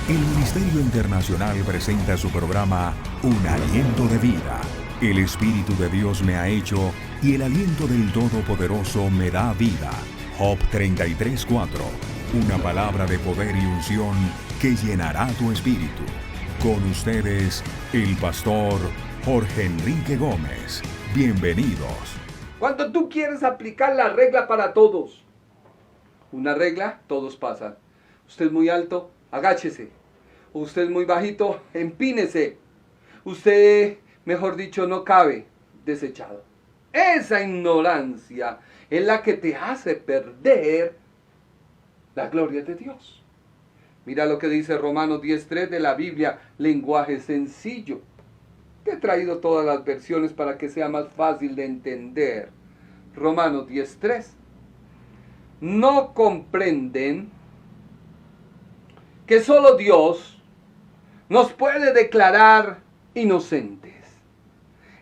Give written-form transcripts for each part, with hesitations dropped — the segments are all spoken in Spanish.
El Ministerio Internacional presenta su programa Un Aliento de Vida. El Espíritu de Dios me ha hecho y el aliento del Todopoderoso me da vida. Job 33:4. Una palabra de poder y unción que llenará tu espíritu. Con ustedes, el pastor Jorge Enrique Gómez. Bienvenidos. Cuando tú quieres aplicar la regla para todos, una regla, todos pasan. Usted es muy alto, agáchese. Usted es muy bajito, empínese. Usted, mejor dicho, no cabe, desechado. Esa ignorancia es la que te hace perder la gloria de Dios. Mira lo que dice Romanos 10:3 de la Biblia, lenguaje sencillo. Te he traído todas las versiones para que sea más fácil de entender. Romanos 10:3. No comprenden que solo Dios nos puede declarar inocentes.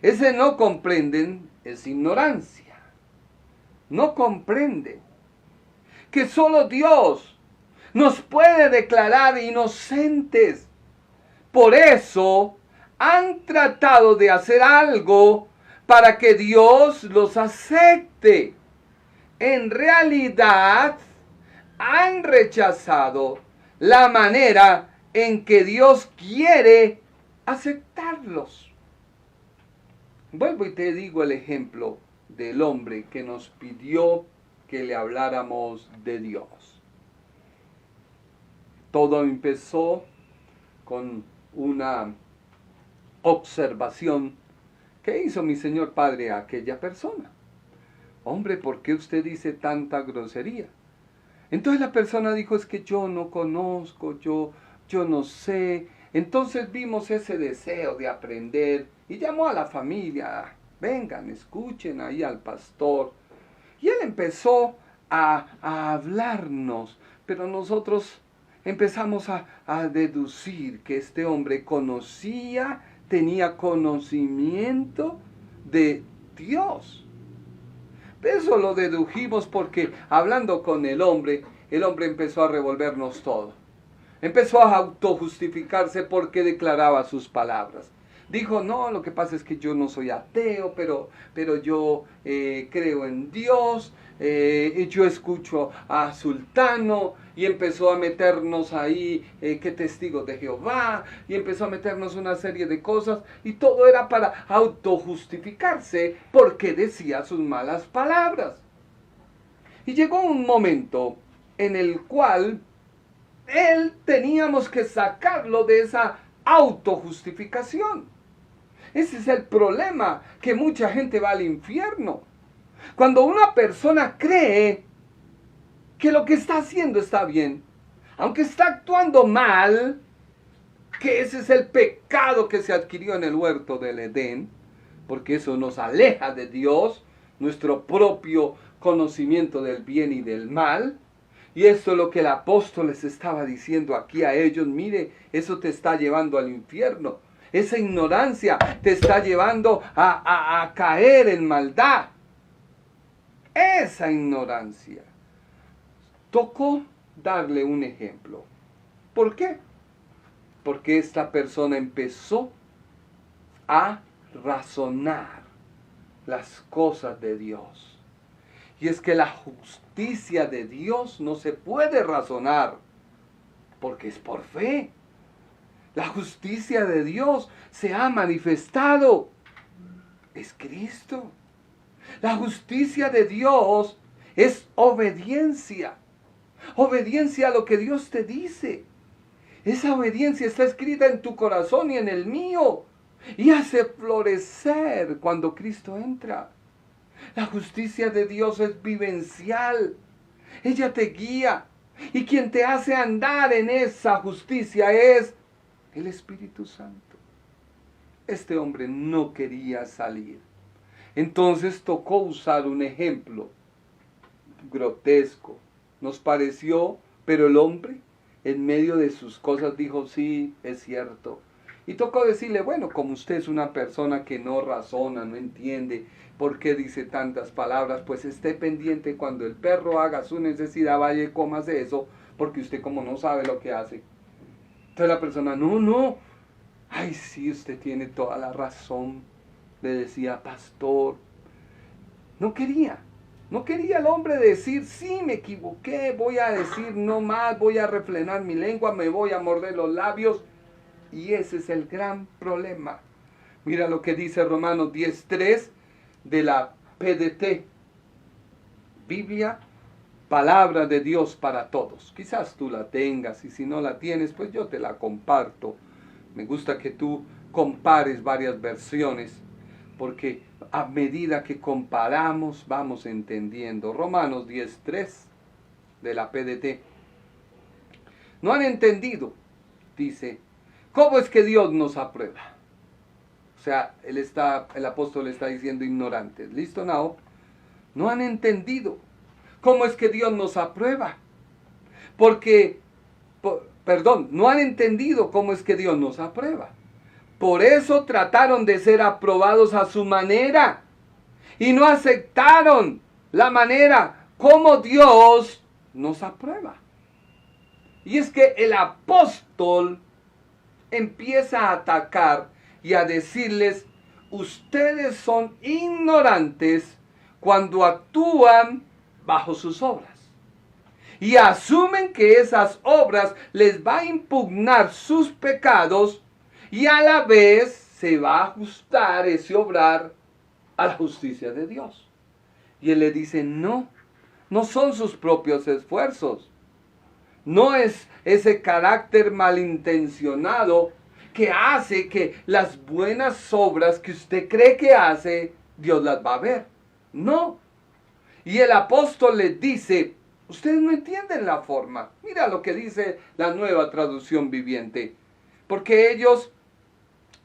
Ese no comprenden es ignorancia. No comprenden que solo Dios nos puede declarar inocentes. Por eso han tratado de hacer algo para que Dios los acepte. En realidad, han rechazado la manera en que Dios quiere aceptarlos. Vuelvo y te digo el ejemplo del hombre que nos pidió que le habláramos de Dios. Todo empezó con una observación que hizo mi señor padre a aquella persona. Hombre, ¿por qué usted dice tanta grosería? Entonces la persona dijo, es que yo no conozco, yo no sé. Entonces vimos ese deseo de aprender y llamó a la familia, vengan, escuchen ahí al pastor. Y él empezó a hablarnos, pero nosotros empezamos a deducir que este hombre conocía, tenía conocimiento de Dios. Eso lo dedujimos porque hablando con el hombre empezó a revolvernos todo. Empezó a autojustificarse porque declaraba sus palabras. Dijo, no, lo que pasa es que yo no soy ateo, pero yo creo en Dios, y yo escucho a Sultano, y empezó a meternos ahí, que testigos de Jehová, y empezó a meternos una serie de cosas, y todo era para autojustificarse porque decía sus malas palabras. Y llegó un momento en el cual teníamos que sacarlo de esa autojustificación. Ese es el problema, que mucha gente va al infierno. Cuando una persona cree que lo que está haciendo está bien, aunque está actuando mal, que ese es el pecado que se adquirió en el huerto del Edén, porque eso nos aleja de Dios, nuestro propio conocimiento del bien y del mal. Y esto es lo que el apóstol les estaba diciendo aquí a ellos, mire, eso te está llevando al infierno. Esa ignorancia te está llevando a caer en maldad. Esa ignorancia. Tocó darle un ejemplo. ¿Por qué? Porque esta persona empezó a razonar las cosas de Dios. Y es que la justicia de Dios no se puede razonar, porque es por fe. La justicia de Dios se ha manifestado. Es Cristo. La justicia de Dios es obediencia. Obediencia a lo que Dios te dice. Esa obediencia está escrita en tu corazón y en el mío. Y hace florecer cuando Cristo entra. La justicia de Dios es vivencial. Ella te guía. Y quien te hace andar en esa justicia es el Espíritu Santo. Este hombre no quería salir. Entonces tocó usar un ejemplo grotesco. Nos pareció, pero el hombre en medio de sus cosas dijo, sí, es cierto. Y tocó decirle, bueno, como usted es una persona que no razona, no entiende por qué dice tantas palabras, pues esté pendiente cuando el perro haga su necesidad, vaya y cómase eso, porque usted como no sabe lo que hace. Entonces la persona, no, ay sí, usted tiene toda la razón, le decía, pastor. No quería el hombre decir, sí, me equivoqué, voy a decir no más, voy a refrenar mi lengua, me voy a morder los labios. Y ese es el gran problema. Mira lo que dice Romanos 10:3 de la PDT, Biblia, palabra de Dios para todos. Quizás tú la tengas y si no la tienes, pues yo te la comparto. Me gusta que tú compares varias versiones, porque a medida que comparamos vamos entendiendo. Romanos 10:3 de la PDT. No han entendido, dice, ¿cómo es que Dios nos aprueba? O sea, el apóstol está diciendo ignorantes. ¿Listo, Nao? No han entendido cómo es que Dios nos aprueba. No han entendido cómo es que Dios nos aprueba. Por eso trataron de ser aprobados a su manera y no aceptaron la manera como Dios nos aprueba. Y es que el apóstol empieza a atacar y a decirles, ustedes son ignorantes cuando actúan bajo sus obras. Y asumen que esas obras les va a impugnar sus pecados y a la vez se va a ajustar ese obrar a la justicia de Dios. Y él le dice, no son sus propios esfuerzos. No es ese carácter malintencionado que hace que las buenas obras que usted cree que hace, Dios las va a ver. No. Y el apóstol les dice, ustedes no entienden la forma. Mira lo que dice la Nueva Traducción Viviente. Porque ellos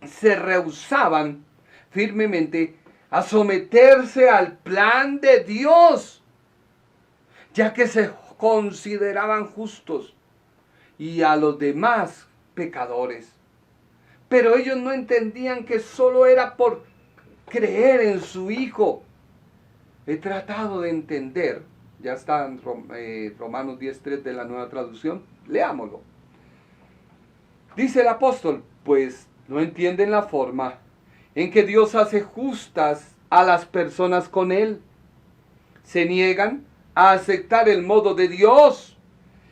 se rehusaban firmemente a someterse al plan de Dios, ya que se consideraban justos, y a los demás pecadores. Pero ellos no entendían que solo era por creer en su Hijo. He tratado de entender, ya está en Romanos 10:3 de la Nueva Traducción, leámoslo. Dice el apóstol, pues no entienden la forma en que Dios hace justas a las personas con Él. Se niegan a aceptar el modo de Dios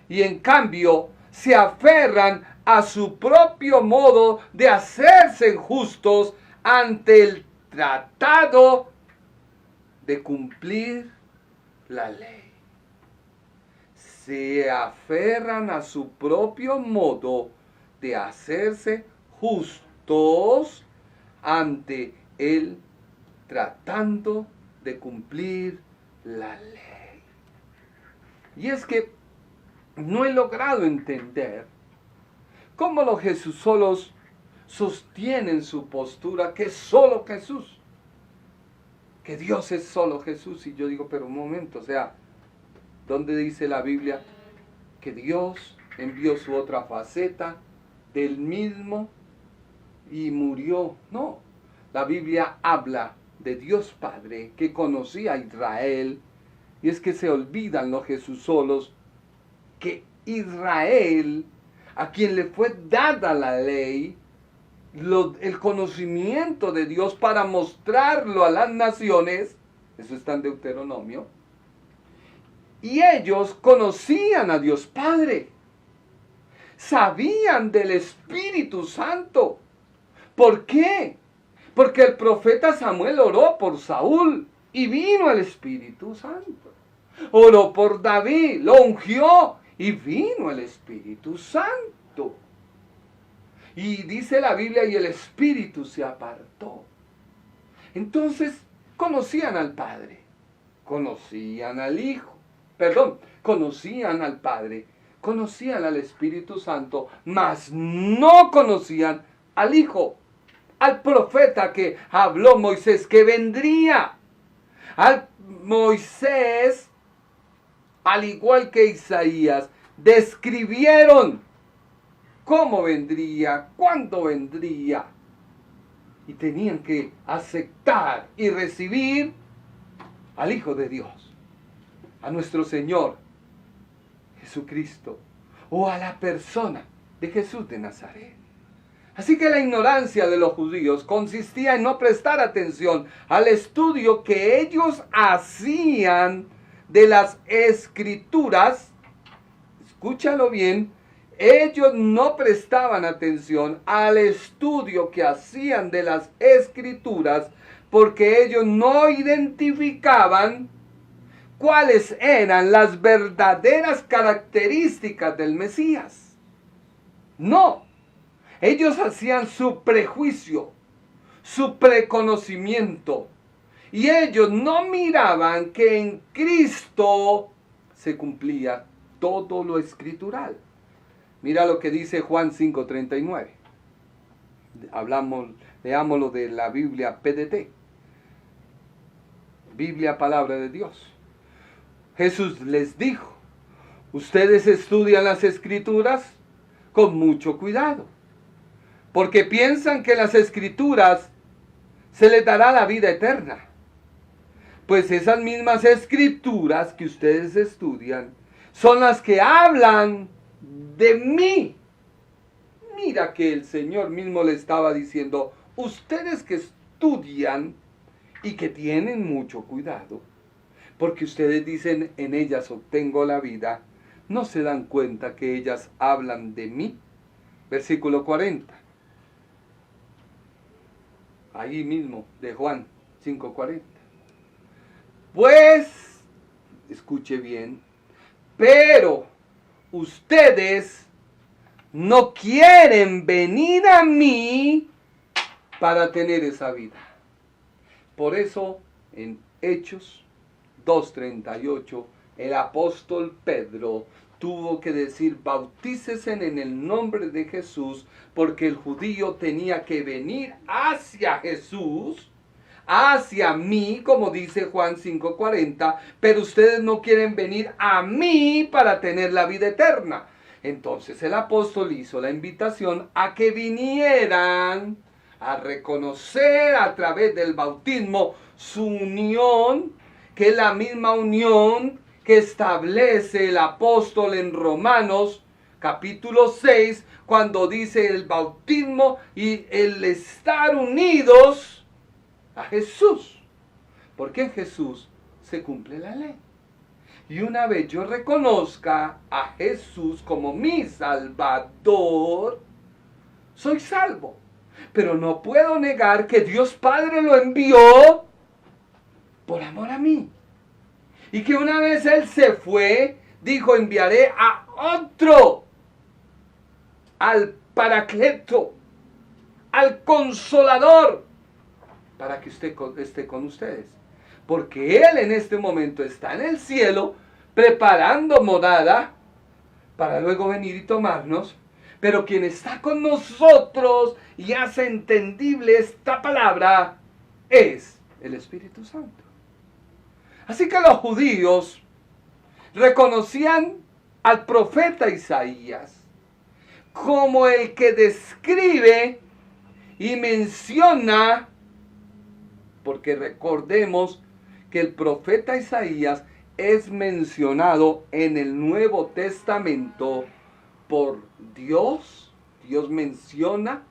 y en cambio se aferran a su propio modo de hacerse justos ante el tratado de cumplir la ley. Se aferran a su propio modo de hacerse justos ante él, tratando de cumplir la ley. Y es que no he logrado entender cómo los Jesúsolos sostienen su postura que es solo Jesús, que Dios es solo Jesús. Y yo digo, pero un momento, o sea, ¿dónde dice la Biblia que Dios envió su otra faceta del mismo y murió? No, la Biblia habla de Dios Padre que conocía a Israel, y es que se olvidan los Jesúsolos que Israel, a quien le fue dada la ley, el conocimiento de Dios para mostrarlo a las naciones, eso está en Deuteronomio, y ellos conocían a Dios Padre, sabían del Espíritu Santo. ¿Por qué? Porque el profeta Samuel oró por Saúl y vino el Espíritu Santo. Oró por David, lo ungió y vino el Espíritu Santo. Y dice la Biblia, y el Espíritu se apartó. Entonces, conocían al Padre, conocían al Hijo, conocían al Padre, conocían al Espíritu Santo, mas no conocían al Hijo, al profeta que habló Moisés que vendría. Al Moisés, al igual que Isaías, describieron cómo vendría, cuándo vendría. Y tenían que aceptar y recibir al Hijo de Dios, a nuestro Señor Jesucristo, o a la persona de Jesús de Nazaret. Así que la ignorancia de los judíos consistía en no prestar atención al estudio que ellos hacían de las Escrituras. Escúchalo bien, ellos no prestaban atención al estudio que hacían de las Escrituras porque ellos no identificaban cuáles eran las verdaderas características del Mesías. No, ellos hacían su prejuicio, su preconocimiento, y ellos no miraban que en Cristo se cumplía todo lo escritural. Mira lo que dice Juan 5:39. Leámoslo de la Biblia PDT. Biblia, palabra de Dios. Jesús les dijo: ustedes estudian las Escrituras con mucho cuidado, porque piensan que las Escrituras se les dará la vida eterna. Pues esas mismas Escrituras que ustedes estudian son las que hablan de mí. Mira que el Señor mismo le estaba diciendo: ustedes que estudian y que tienen mucho cuidado, porque ustedes dicen en ellas obtengo la vida, ¿no se dan cuenta que ellas hablan de mí? Versículo 40. Ahí mismo de Juan 5:40. Pues, escuche bien, pero ustedes no quieren venir a mí para tener esa vida. Por eso, en Hechos 2:38, el apóstol Pedro tuvo que decir: bautícese en el nombre de Jesús, porque el judío tenía que venir hacia Jesús, hacia mí, como dice Juan 5:40, pero ustedes no quieren venir a mí para tener la vida eterna. Entonces el apóstol hizo la invitación a que vinieran a reconocer a través del bautismo su unión, que es la misma unión que establece el apóstol en Romanos capítulo 6, cuando dice el bautismo y el estar unidos a Jesús, porque en Jesús se cumple la ley. Y una vez yo reconozca a Jesús como mi Salvador, soy salvo. Pero no puedo negar que Dios Padre lo envió por amor a mí. Y que una vez Él se fue, dijo: enviaré a otro, al Paracleto, al Consolador, para que usted esté con ustedes. Porque Él en este momento está en el cielo, preparando morada, para luego venir y tomarnos. Pero quien está con nosotros y hace entendible esta palabra es el Espíritu Santo. Así que los judíos reconocían al profeta Isaías como el que describe y menciona, porque recordemos que el profeta Isaías es mencionado en el Nuevo Testamento por Dios. Dios menciona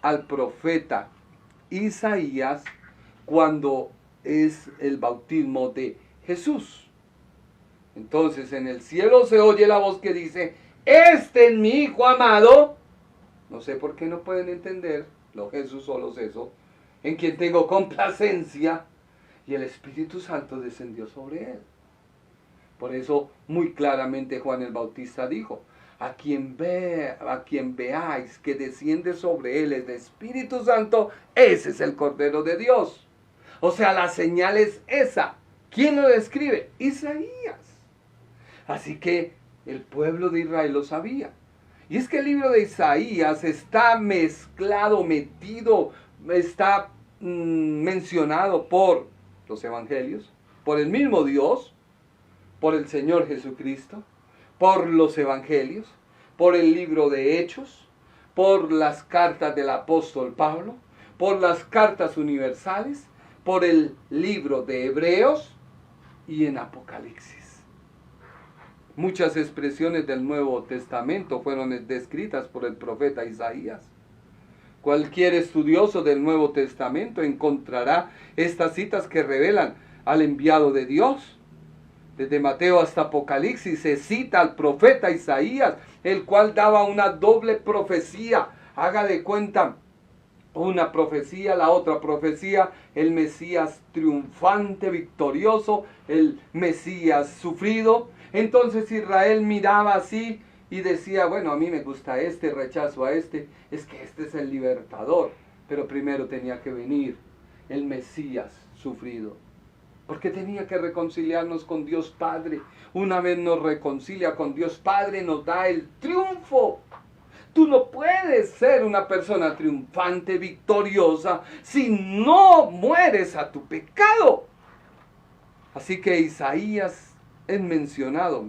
al profeta Isaías cuando es el bautismo de Jesús. Entonces en el cielo se oye la voz que dice: este es mi Hijo amado. No sé por qué no pueden entender los Jesús solos eso, en quien tengo complacencia. Y el Espíritu Santo descendió sobre él. Por eso muy claramente Juan el Bautista dijo: a quien veáis que desciende sobre él el Espíritu Santo, ese es el Cordero de Dios. O sea, la señal es esa. ¿Quién lo describe? Isaías. Así que el pueblo de Israel lo sabía. Y es que el libro de Isaías está mezclado, metido, está mencionado por los evangelios, por el mismo Dios, por el Señor Jesucristo, por los evangelios, por el libro de Hechos, por las cartas del apóstol Pablo, por las cartas universales, por el libro de Hebreos y en Apocalipsis. Muchas expresiones del Nuevo Testamento fueron descritas por el profeta Isaías. Cualquier estudioso del Nuevo Testamento encontrará estas citas que revelan al enviado de Dios. Desde Mateo hasta Apocalipsis se cita al profeta Isaías, el cual daba una doble profecía. Haga de cuenta, una profecía, la otra profecía, el Mesías triunfante, victorioso, el Mesías sufrido. Entonces Israel miraba así y decía, bueno, a mí me gusta este, rechazo a este, es que este es el libertador. Pero primero tenía que venir el Mesías sufrido, porque tenía que reconciliarnos con Dios Padre. Una vez nos reconcilia con Dios Padre, nos da el triunfo. Tú no puedes ser una persona triunfante, victoriosa, si no mueres a tu pecado. Así que Isaías es mencionado.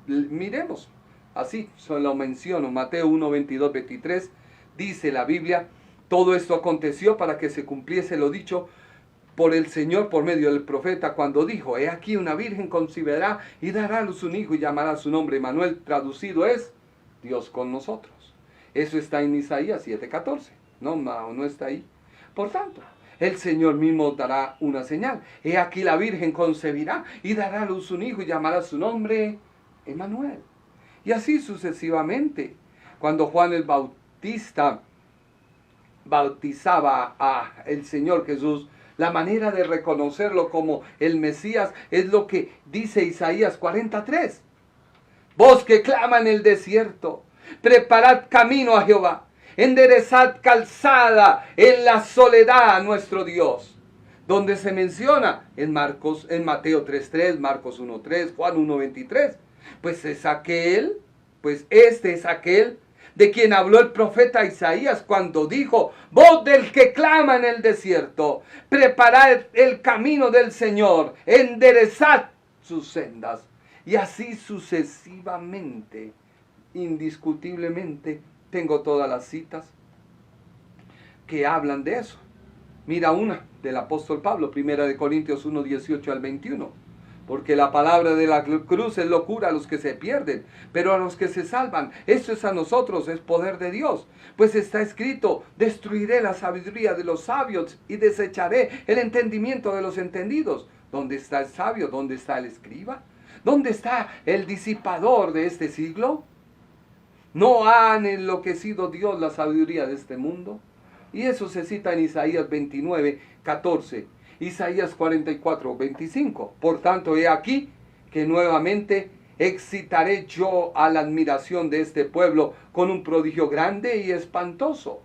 Miremos, así lo menciono. Mateo 1, 22, 23, dice la Biblia, todo esto aconteció para que se cumpliese lo dicho por el Señor por medio del profeta, cuando dijo, he aquí una virgen concebirá y dará a luz un hijo y llamará su nombre Emmanuel, traducido es Dios con nosotros. Eso está en Isaías 7:14, no está ahí. Por tanto, el Señor mismo dará una señal. He aquí la virgen concebirá y dará a luz un hijo y llamará su nombre Emmanuel. Y así sucesivamente. Cuando Juan el Bautista bautizaba a el Señor Jesús, la manera de reconocerlo como el Mesías es lo que dice Isaías 43. Voz que clama en el desierto, preparad camino a Jehová, enderezad calzada en la soledad a nuestro Dios. Donde se menciona en Mateo 3:3, Marcos 1:3, Juan 1:23. Pues este es aquel de quien habló el profeta Isaías cuando dijo, voz del que clama en el desierto, preparad el camino del Señor, enderezad sus sendas. Y así sucesivamente, indiscutiblemente, tengo todas las citas que hablan de eso. Mira una del apóstol Pablo, 1 Corintios 1, 18 al 21. Porque la palabra de la cruz es locura a los que se pierden, pero a los que se salvan, eso es a nosotros, es poder de Dios. Pues está escrito, destruiré la sabiduría de los sabios y desecharé el entendimiento de los entendidos. ¿Dónde está el sabio? ¿Dónde está el escriba? ¿Dónde está el disipador de este siglo? ¿No han enloquecido Dios la sabiduría de este mundo? Y eso se cita en Isaías 29, 14. Isaías 44, 25. Por tanto, he aquí que nuevamente excitaré yo a la admiración de este pueblo con un prodigio grande y espantoso,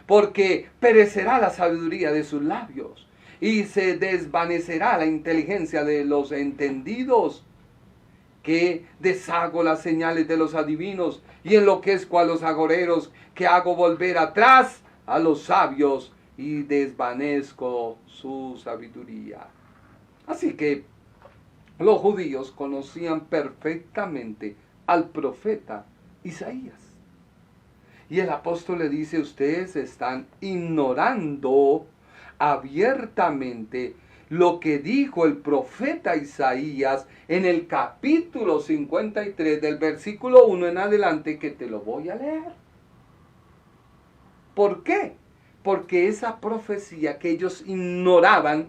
porque perecerá la sabiduría de sus labios y se desvanecerá la inteligencia de los entendidos, que deshago las señales de los adivinos y enloquezco a los agoreros, que hago volver atrás a los sabios y desvanezco su sabiduría. Así que los judíos conocían perfectamente al profeta Isaías. Y el apóstol le dice, ustedes están ignorando abiertamente lo que dijo el profeta Isaías en el capítulo 53 del versículo 1 en adelante, que te lo voy a leer. ¿Por qué? Porque esa profecía que ellos ignoraban,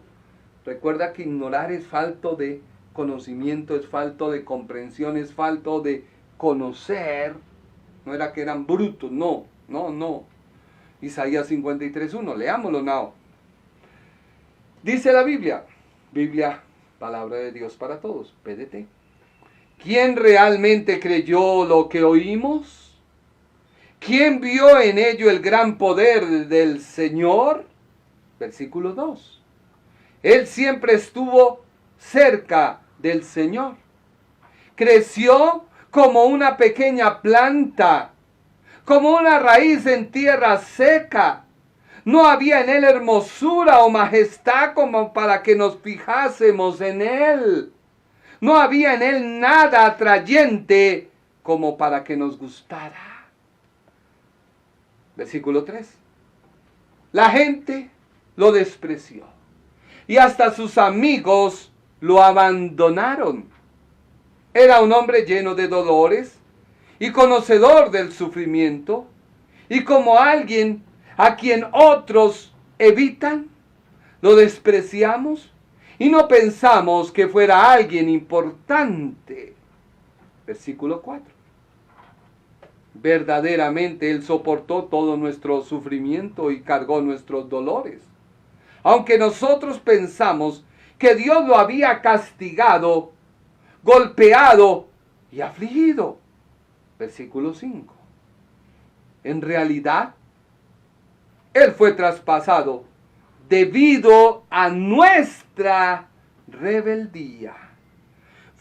recuerda que ignorar es falto de conocimiento, es falto de comprensión, es falto de conocer. No era que eran brutos, no. Isaías 53:1, leámoslo now. Dice la Biblia, palabra de Dios para todos, PDT. ¿Quién realmente creyó lo que oímos? ¿Quién vio en ello el gran poder del Señor? Versículo 2. Él siempre estuvo cerca del Señor. Creció como una pequeña planta, como una raíz en tierra seca. No había en él hermosura o majestad como para que nos fijásemos en él. No había en él nada atrayente como para que nos gustara. Versículo 3. La gente lo despreció y hasta sus amigos lo abandonaron. Era un hombre lleno de dolores y conocedor del sufrimiento, y como alguien a quien otros evitan, lo despreciamos y no pensamos que fuera alguien importante. Versículo 4. Verdaderamente Él soportó todo nuestro sufrimiento y cargó nuestros dolores. Aunque nosotros pensamos que Dios lo había castigado, golpeado y afligido. Versículo 5. En realidad, Él fue traspasado debido a nuestra rebeldía.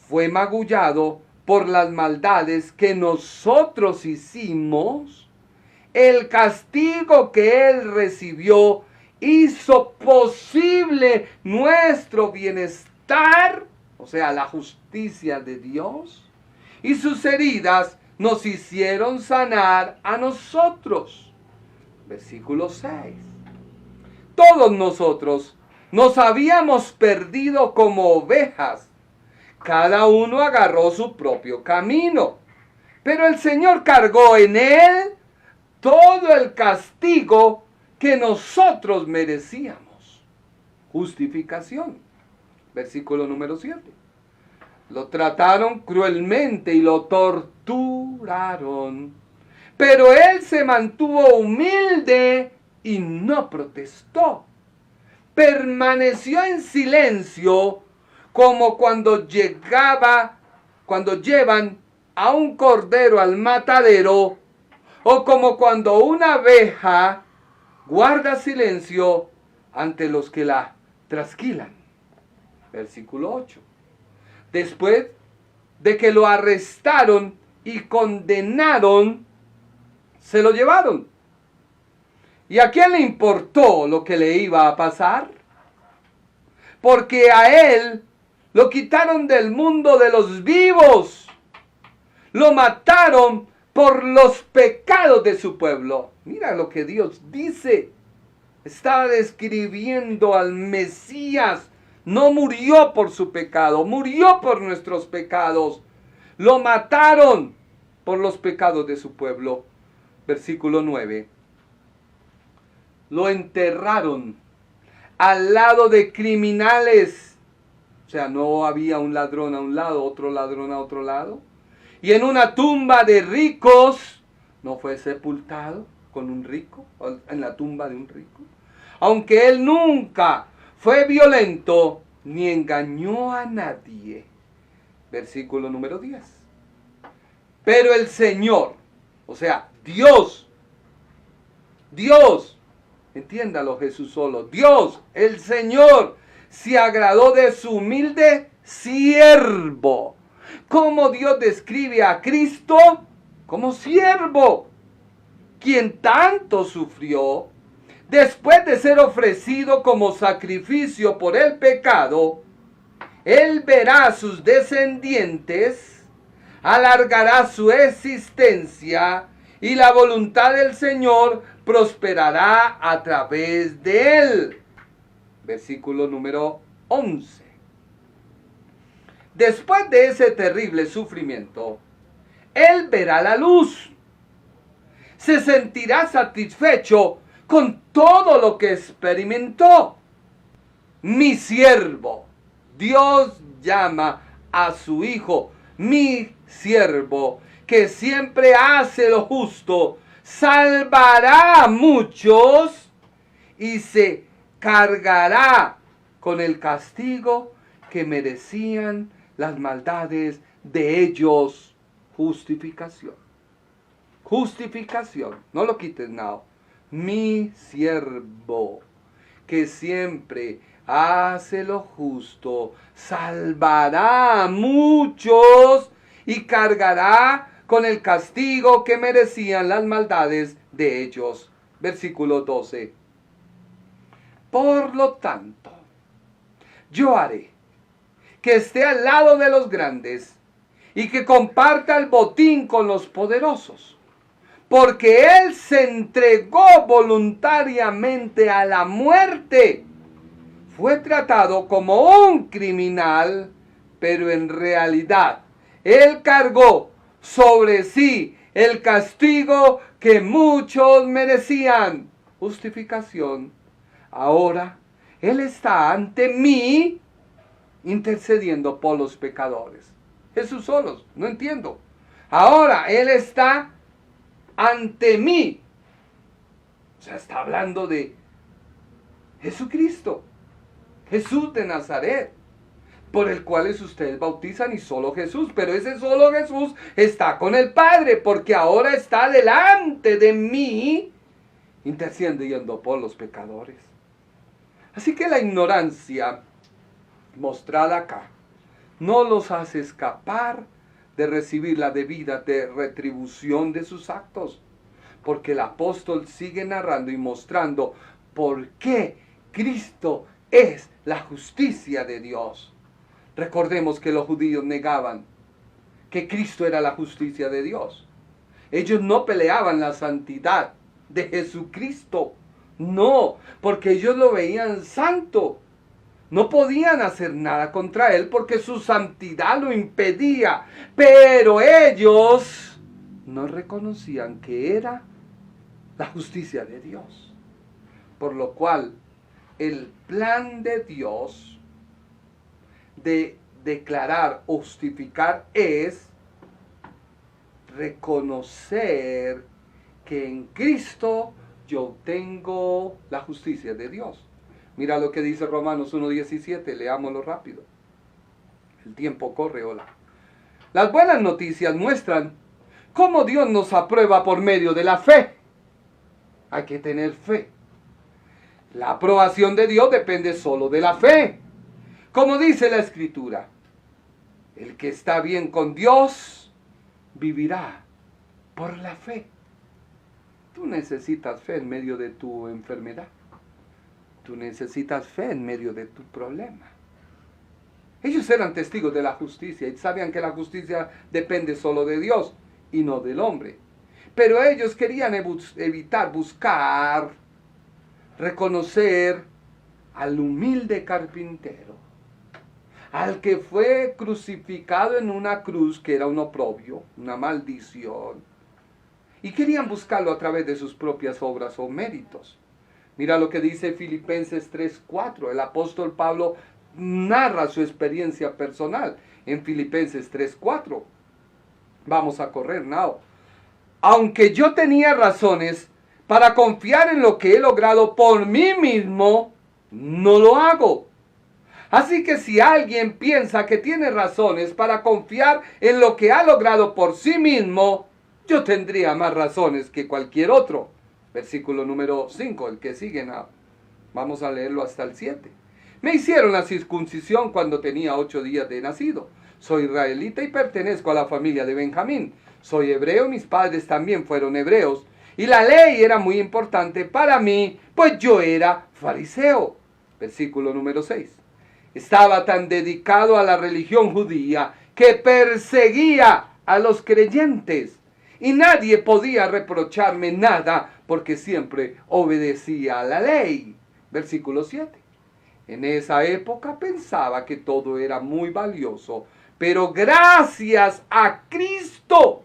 Fue magullado por las maldades que nosotros hicimos. El castigo que Él recibió hizo posible nuestro bienestar, o sea, la justicia de Dios, y sus heridas nos hicieron sanar a nosotros. Versículo 6. Todos nosotros nos habíamos perdido como ovejas. Cada uno agarró su propio camino. Pero el Señor cargó en Él todo el castigo que nosotros merecíamos. Justificación. Versículo número 7. Lo trataron cruelmente y lo torturaron. Pero Él se mantuvo humilde y no protestó. Permaneció en silencio, como cuando llevan a un cordero al matadero, o como cuando una abeja guarda silencio ante los que la trasquilan. Versículo 8. Después de que lo arrestaron y condenaron, se lo llevaron. ¿Y a quién le importó lo que le iba a pasar? Porque a Él lo quitaron del mundo de los vivos. Lo mataron por los pecados de su pueblo. Mira lo que Dios dice. Estaba describiendo al Mesías. No murió por su pecado, murió por nuestros pecados. Lo mataron por los pecados de su pueblo. Versículo 9. Lo enterraron al lado de criminales. O sea, no había un ladrón a un lado, otro ladrón a otro lado. Y en una tumba de ricos, no fue sepultado con un rico, en la tumba de un rico. Aunque él nunca fue violento ni engañó a nadie. Versículo número 10. Pero el Señor, o sea, Dios, entiéndalo Jesús solo, Dios, el Señor, se agradó de su humilde siervo. Como Dios describe a Cristo como siervo, quien tanto sufrió, después de ser ofrecido como sacrificio por el pecado, Él verá a sus descendientes, alargará su existencia y la voluntad del Señor prosperará a través de Él. Versículo número 11. Después de ese terrible sufrimiento, Él verá la luz. Se sentirá satisfecho con todo lo que experimentó. Mi siervo. Dios llama a su Hijo mi siervo, que siempre hace lo justo, salvará a muchos y se cargará con el castigo que merecían las maldades de ellos. Justificación. Justificación. No lo quites, no. Mi siervo, que siempre hace lo justo, salvará a muchos y cargará con el castigo que merecían las maldades de ellos. Versículo 12. Por lo tanto, yo haré que esté al lado de los grandes y que comparta el botín con los poderosos, porque Él se entregó voluntariamente a la muerte. Fue tratado como un criminal, pero en realidad Él cargó sobre sí el castigo que muchos merecían. Justificación. Ahora Él está ante mí intercediendo por los pecadores. Jesús solos, no entiendo. Ahora Él está ante mí. O sea, está hablando de Jesucristo, Jesús de Nazaret, por el cual ustedes bautizan, y solo Jesús. Pero ese solo Jesús está con el Padre, porque ahora está delante de mí intercediendo por los pecadores. Así que la ignorancia mostrada acá no los hace escapar de recibir la debida retribución de sus actos, porque el apóstol sigue narrando y mostrando por qué Cristo es la justicia de Dios. Recordemos que los judíos negaban que Cristo era la justicia de Dios. Ellos no peleaban la santidad de Jesucristo, no, porque ellos lo veían santo. No podían hacer nada contra Él porque su santidad lo impedía. Pero ellos no reconocían que era la justicia de Dios. Por lo cual, el plan de Dios de declarar o justificar es reconocer que en Cristo yo tengo la justicia de Dios. Mira lo que dice Romanos 1:17, leámoslo rápido. El tiempo corre, hola. Las buenas noticias muestran cómo Dios nos aprueba por medio de la fe. Hay que tener fe. La aprobación de Dios depende solo de la fe. Como dice la Escritura, el que está bien con Dios vivirá por la fe. Tú necesitas fe en medio de tu enfermedad. Tú necesitas fe en medio de tu problema. Ellos eran testigos de la justicia y sabían que la justicia depende solo de Dios y no del hombre. Pero ellos querían evitar buscar, reconocer al humilde carpintero, al que fue crucificado en una cruz que era un oprobio, una maldición. Y querían buscarlo a través de sus propias obras o méritos. Mira lo que dice Filipenses 3:4. El apóstol Pablo narra su experiencia personal en Filipenses 3:4. Vamos a correr, now. Aunque yo tenía razones para confiar en lo que he logrado por mí mismo, no lo hago. Así que si alguien piensa que tiene razones para confiar en lo que ha logrado por sí mismo, yo tendría más razones que cualquier otro. Versículo número 5, el que sigue. Vamos a leerlo hasta el 7. Me hicieron la circuncisión cuando tenía 8 días de nacido. Soy israelita y pertenezco a la familia de Benjamín. Soy hebreo, mis padres también fueron hebreos. Y la ley era muy importante para mí, pues yo era fariseo. Versículo número 6. Estaba tan dedicado a la religión judía que perseguía a los creyentes. Y nadie podía reprocharme nada porque siempre obedecía a la ley. Versículo 7. En esa época pensaba que todo era muy valioso, pero gracias a Cristo,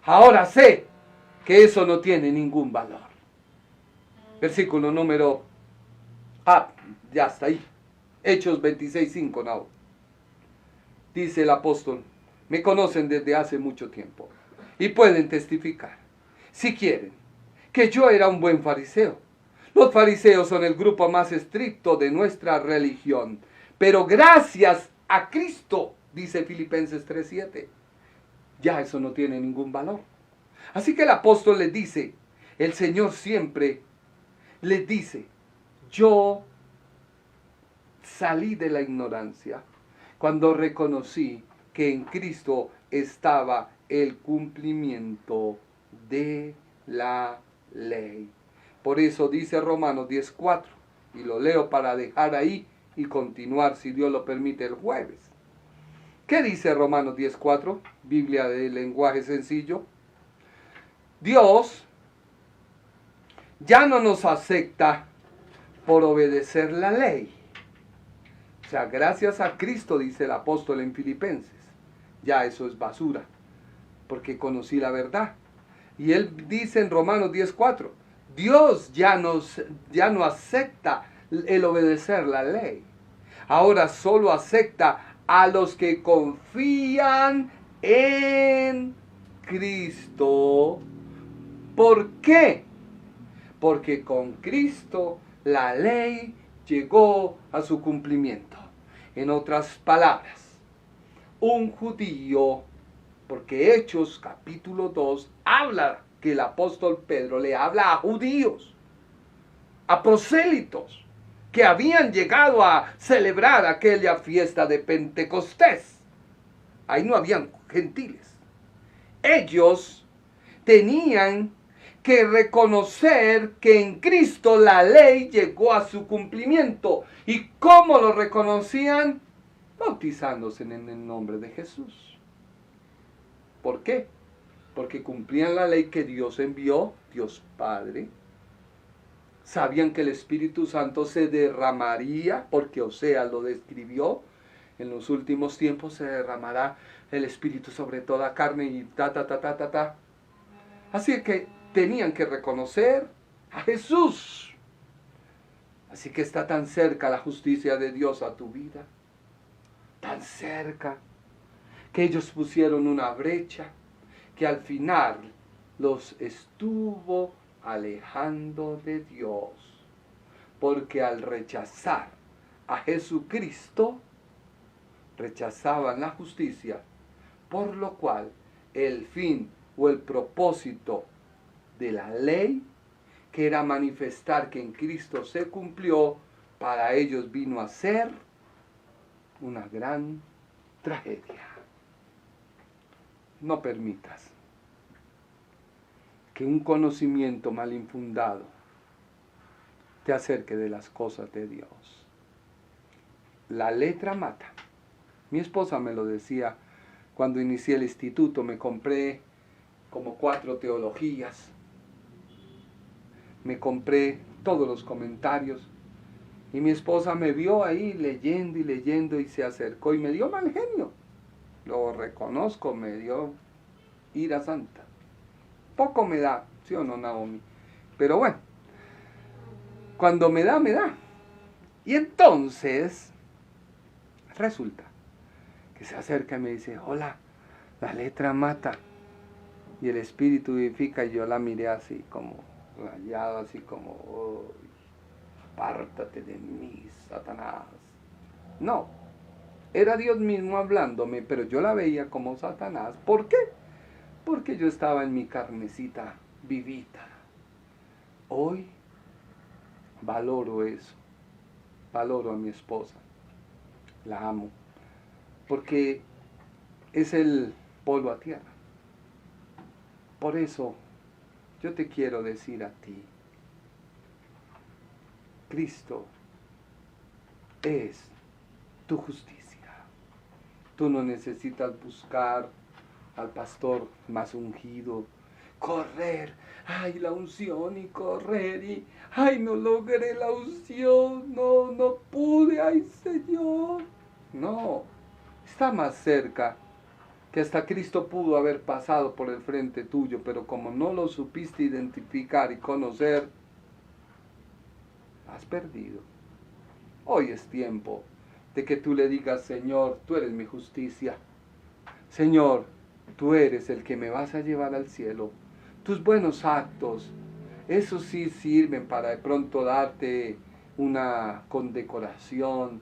ahora sé que eso no tiene ningún valor. Versículo número, ya está ahí, Hechos 26:5, now. Dice el apóstol, me conocen desde hace mucho tiempo y pueden testificar, si quieren, que yo era un buen fariseo. Los fariseos son el grupo más estricto de nuestra religión, pero gracias a Cristo, dice Filipenses 3:7, ya eso no tiene ningún valor. Así que el apóstol les dice, el Señor siempre les dice, yo salí de la ignorancia cuando reconocí que en Cristo estaba el cumplimiento de la ley. Por eso dice Romanos 10:4, y lo leo para dejar ahí y continuar, si Dios lo permite, el jueves. ¿Qué dice Romanos 10:4? Biblia de lenguaje sencillo. Dios ya no nos acepta por obedecer la ley, O sea, gracias a Cristo, dice el apóstol en Filipenses. Ya eso es basura, porque conocí la verdad. Y él dice en Romanos 10:4, Dios ya no acepta el obedecer la ley. Ahora solo acepta a los que confían en Cristo. ¿Por qué? Porque con Cristo la ley llegó a su cumplimiento. En otras palabras, un judío, porque Hechos capítulo 2 habla que el apóstol Pedro le habla a judíos, a prosélitos, que habían llegado a celebrar aquella fiesta de Pentecostés. Ahí no habían gentiles. Ellos tenían que reconocer que en Cristo la ley llegó a su cumplimiento. ¿Y cómo lo reconocían? Bautizándose en el nombre de Jesús. ¿Por qué? Porque cumplían la ley que Dios envió, Dios Padre. Sabían que el Espíritu Santo se derramaría, porque Oseas lo describió. En los últimos tiempos se derramará el Espíritu sobre toda carne y ta. Así que tenían que reconocer a Jesús. Así que está tan cerca la justicia de Dios a tu vida. Tan cerca que ellos pusieron una brecha que al final los estuvo alejando de Dios. Porque al rechazar a Jesucristo, rechazaban la justicia, por lo cual el fin o el propósito de la ley, que era manifestar que en Cristo se cumplió, para ellos vino a ser una gran tragedia. No permitas que un conocimiento mal infundado te acerque de las cosas de Dios. La letra mata. Mi esposa me lo decía cuando inicié el instituto. Me compré como 4 teologías. Me compré todos los comentarios. Y mi esposa me vio ahí leyendo y leyendo y se acercó y me dio mal genio. Lo reconozco, me dio ira santa. Poco me da, ¿sí o no, Naomi? Pero bueno, cuando me da, me da. Y entonces, resulta que se acerca y me dice, hola, la letra mata y el espíritu vivifica. Y yo la miré así como rayado, así como, oh, apártate de mí, Satanás. No, era Dios mismo hablándome, pero yo la veía como Satanás. ¿Por qué? Porque yo estaba en mi carnecita vivita. Hoy valoro eso, valoro a mi esposa, la amo, porque es el polvo a tierra. Por eso yo te quiero decir a ti, Cristo es tu justicia. Tú no necesitas buscar al pastor más ungido, correr, ay, la unción y correr y, ay, no logré la unción, no pude, ay, Señor. No, está más cerca, que hasta Cristo pudo haber pasado por el frente tuyo, pero como no lo supiste identificar y conocer, has perdido. Hoy es tiempo de que tú le digas, Señor, tú eres mi justicia. Señor, tú eres el que me vas a llevar al cielo. Tus buenos actos, esos sí sirven para de pronto darte una condecoración,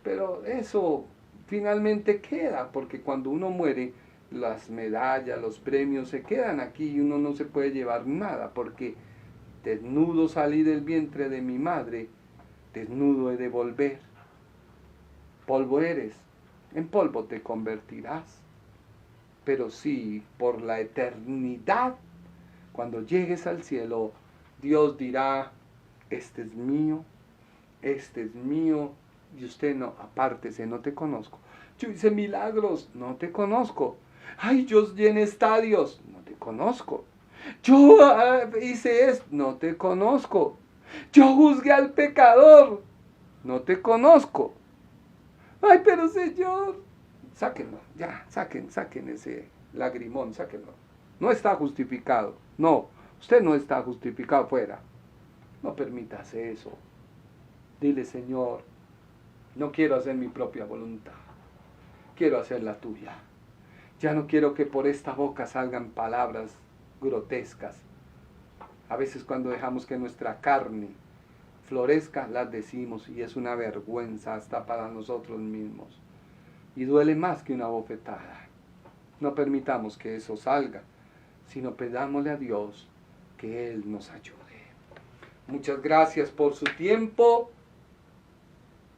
pero eso finalmente queda, porque cuando uno muere, las medallas, los premios se quedan aquí y uno no se puede llevar nada, porque desnudo salí del vientre de mi madre, desnudo he de volver. Polvo eres, en polvo te convertirás. Pero sí, por la eternidad, cuando llegues al cielo, Dios dirá, este es mío, y usted no, apártese, no te conozco. Yo hice milagros, no te conozco. Ay, yo llené estadios, no te conozco. Yo hice esto, no te conozco. Yo juzgué al pecador, no te conozco. Ay, pero Señor, sáquenlo, ya, saquen ese lagrimón, sáquenlo. No está justificado. No, usted no está justificado fuera. No permitas eso. Dile, Señor, no quiero hacer mi propia voluntad. Quiero hacer la tuya. Ya no quiero que por esta boca salgan palabras grotescas. A veces cuando dejamos que nuestra carne florezca, las decimos y es una vergüenza hasta para nosotros mismos. Y duele más que una bofetada. No permitamos que eso salga, sino pedámosle a Dios que Él nos ayude. Muchas gracias por su tiempo.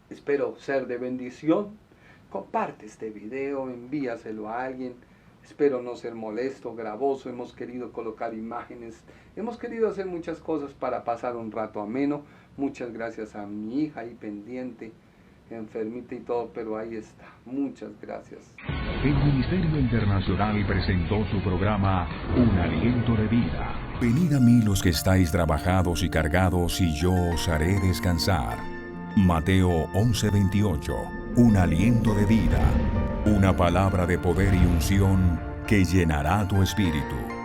Espero ser de bendición. Comparte este video, envíaselo a alguien. Espero no ser molesto, gravoso. Hemos querido colocar imágenes. Hemos querido hacer muchas cosas para pasar un rato ameno. Muchas gracias a mi hija ahí pendiente, enfermita y todo, pero ahí está. Muchas gracias. El Ministerio Internacional presentó su programa Un Aliento de Vida. Venid a mí los que estáis trabajados y cargados, y yo os haré descansar. Mateo 11:28. Un aliento de vida. Una palabra de poder y unción que llenará tu espíritu.